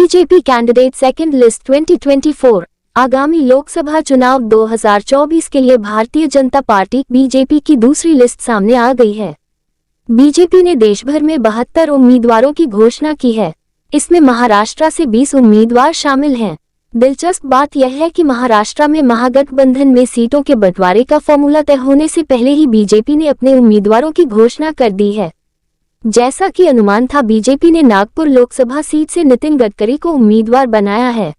BJP candidate second list 2024 आगामी लोकसभा चुनाव 2024 के लिए भारतीय जनता पार्टी बीजेपी की दूसरी लिस्ट सामने आ गई है। बीजेपी ने देश भर में 72 उम्मीदवारों की घोषणा की है। इसमें महाराष्ट्र से 20 उम्मीदवार शामिल हैं। दिलचस्प बात यह है कि महाराष्ट्र में महागठबंधन में सीटों के बंटवारे का फॉर्मूला तय होने से पहले ही बीजेपी ने अपने उम्मीदवारों की घोषणा कर दी है। जैसा कि अनुमान था, बीजेपी ने नागपुर लोकसभा सीट से नितिन गडकरी को उम्मीदवार बनाया है।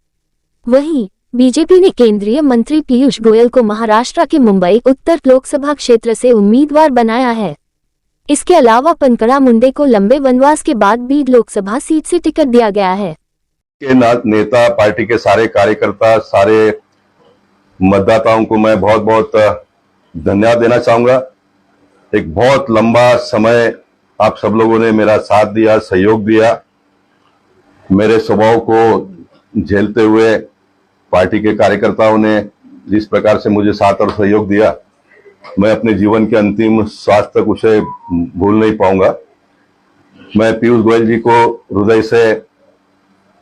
वहीं बीजेपी ने केंद्रीय मंत्री पीयूष गोयल को महाराष्ट्र के मुंबई उत्तर लोकसभा क्षेत्र से उम्मीदवार बनाया है। इसके अलावा पंकजा मुंडे को लंबे वनवास के बाद बीड लोकसभा सीट से टिकट दिया गया है। नेता, पार्टी के सारे कार्यकर्ता, सारे मतदाताओं को मैं बहुत बहुत धन्यवाद देना चाहूंगा। एक बहुत लंबा समय आप सब लोगों ने मेरा साथ दिया, सहयोग दिया। मेरे स्वभाव को झेलते हुए पार्टी के कार्यकर्ताओं ने जिस प्रकार से मुझे साथ और सहयोग दिया, मैं अपने जीवन के अंतिम श्वास तक उसे भूल नहीं पाऊंगा। मैं पीयूष गोयल जी को हृदय से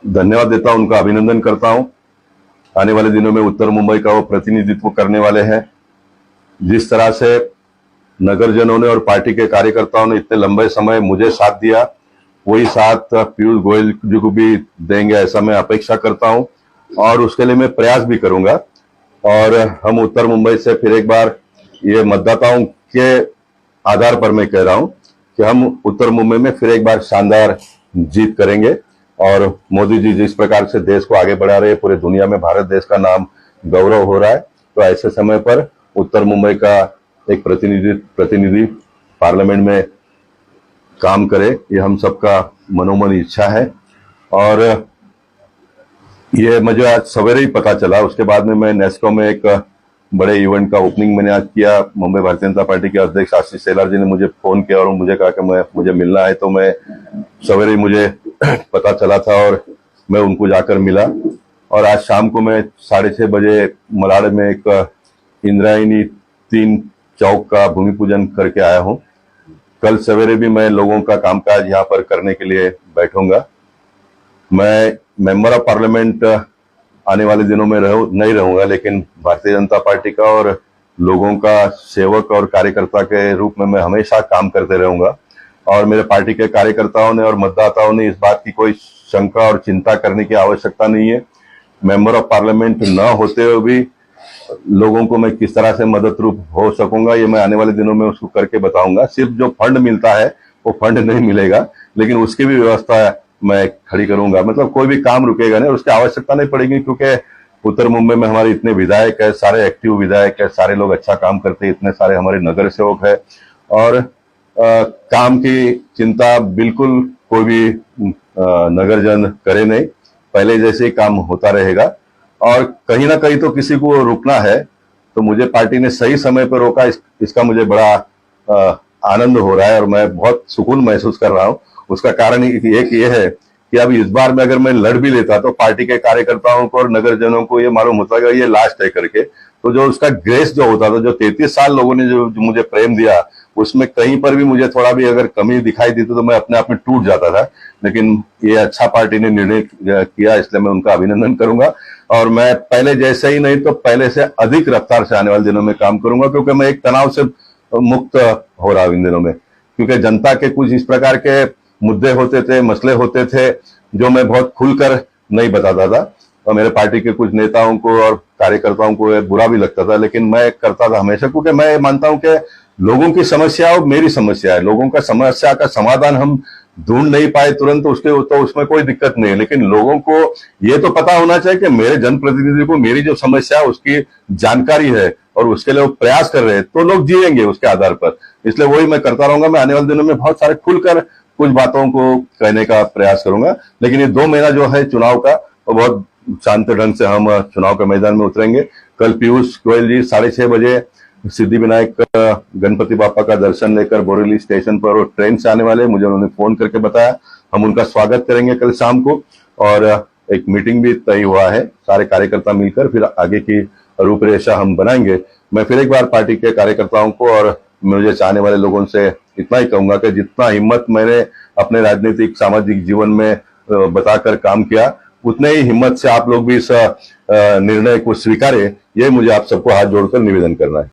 धन्यवाद देता हूं, उनका अभिनंदन करता हूं। आने वाले दिनों में उत्तर मुंबई का वो प्रतिनिधित्व करने वाले हैं। जिस तरह से नगरजनों ने और पार्टी के कार्यकर्ताओं ने इतने लंबे समय मुझे साथ दिया, वही साथ पीयूष गोयल जी को भी देंगे ऐसा मैं अपेक्षा करता हूं और उसके लिए मैं प्रयास भी करूंगा। और हम उत्तर मुंबई से फिर एक बार, ये मतदाताओं के आधार पर मैं कह रहा हूं कि हम उत्तर मुंबई में फिर एक बार शानदार जीत करेंगे। और मोदी जी जिस प्रकार से देश को आगे बढ़ा रहे हैं, पूरे दुनिया में भारत देश का नाम गौरव हो रहा है, तो ऐसे समय पर उत्तर मुंबई का एक प्रतिनिधि पार्लियामेंट में काम करे, ये हम सबका मनोमन इच्छा है। और ये मुझे आज सवेरे ही पता चला। उसके बाद में मैं नेस्को में एक बड़े इवेंट का ओपनिंग मैंने आज किया। मुंबई भारतीय जनता पार्टी के अध्यक्ष आशीष शेलार जी ने मुझे फोन किया और मुझे कहा कि मुझे मिलना है, तो मैं सवेरे ही मुझे पता चला था और मैं उनको जाकर मिला। और आज शाम को मैं 6:30 बजे मलाड में एक इंद्रायणी 3 चौक का भूमि पूजन करके आया हूं। कल सवेरे भी मैं लोगों का कामकाज यहाँ पर करने के लिए बैठूंगा। मैं मेंबर ऑफ पार्लियामेंट आने वाले दिनों में नहीं रहूंगा, लेकिन भारतीय जनता पार्टी का और लोगों का सेवक और कार्यकर्ता के रूप में मैं हमेशा काम करते रहूंगा। और मेरे पार्टी के कार्यकर्ताओं ने और मतदाताओं ने इस बात की कोई शंका और चिंता करने की आवश्यकता नहीं है। मेंबर ऑफ पार्लियामेंट न होते हुए भी लोगों को मैं किस तरह से मदद रूप हो सकूंगा, ये मैं आने वाले दिनों में उसको करके बताऊंगा। सिर्फ जो फंड मिलता है वो फंड नहीं मिलेगा, लेकिन उसकी भी व्यवस्था मैं खड़ी करूंगा। मतलब कोई भी काम रुकेगा नहीं, उसकी आवश्यकता नहीं पड़ेगी, क्योंकि उत्तर मुंबई में हमारे इतने विधायक है, सारे एक्टिव विधायक है, सारे लोग अच्छा काम करते हैं, इतने सारे हमारे नगर सेवक है। और काम की चिंता बिल्कुल कोई भी नगरजन करे नहीं, पहले जैसे ही काम होता रहेगा। और कहीं ना कहीं तो किसी को रुकना है, तो मुझे पार्टी ने सही समय पर रोका, इसका मुझे बड़ा आनंद हो रहा है और मैं बहुत सुकून महसूस कर रहा हूं। उसका कारण एक ये है कि अब इस बार में अगर मैं लड़ भी लेता तो पार्टी के कार्यकर्ताओं को और नगरजनों को ये मालूम होता कि ये लास्ट है करके, तो जो उसका ग्रेस जो होता था, जो 33 साल लोगों ने जो मुझे प्रेम दिया, उसमें कहीं पर भी मुझे थोड़ा भी अगर कमी दिखाई दी तो मैं अपने आप में टूट जाता था। लेकिन ये अच्छा पार्टी ने निर्णय किया, इसलिए मैं उनका अभिनंदन करूंगा। और मैं पहले जैसे ही नहीं तो पहले से अधिक रफ्तार से आने वाले दिनों में काम करूंगा, क्योंकि मैं एक तनाव से मुक्त हो रहा हूं इन दिनों में। क्योंकि जनता के कुछ इस प्रकार के मुद्दे होते थे, मसले होते थे, जो मैं बहुत खुलकर नहीं बताता था, और मेरे पार्टी के कुछ नेताओं को और कार्यकर्ताओं को बुरा भी लगता था, लेकिन मैं करता था हमेशा, क्योंकि मैं मानता हूं कि लोगों की समस्या और मेरी समस्या है। लोगों का समस्या का समाधान हम ढूंढ नहीं पाए तुरंत, तो उसमें कोई दिक्कत नहीं है, लेकिन लोगों को ये तो पता होना चाहिए कि मेरे जनप्रतिनिधि को मेरी जो समस्या है उसकी जानकारी है और उसके लिए वो प्रयास कर रहे हैं, तो लोग जिएंगे उसके आधार पर। इसलिए वही मैं करता रहूंगा। मैं आने वाले दिनों में बहुत सारे खुलकर कुछ बातों को कहने का प्रयास करूंगा, लेकिन ये 2 महीना जो है चुनाव का, वो बहुत शांत ढंग से हम चुनाव के मैदान में उतरेंगे। कल पीयूष गोयल जी 6:30 बजे सिद्धिविनायक गणपति बापा का दर्शन लेकर बोरेली स्टेशन पर ट्रेन से आने वाले, मुझे उन्होंने फोन करके बताया। हम उनका स्वागत करेंगे कल शाम को, और एक मीटिंग भी तय हुआ है, सारे कार्यकर्ता मिलकर फिर आगे की रूपरेखा हम बनाएंगे। मैं फिर एक बार पार्टी के कार्यकर्ताओं को और मुझे चाहने वाले लोगों से इतना ही कहूंगा कि जितना हिम्मत मैंने अपने राजनीतिक सामाजिक जीवन में बताकर काम किया, उतने ही हिम्मत से आप लोग भी इस निर्णय को स्वीकारें, ये मुझे आप सबको हाथ जोड़कर निवेदन करना है।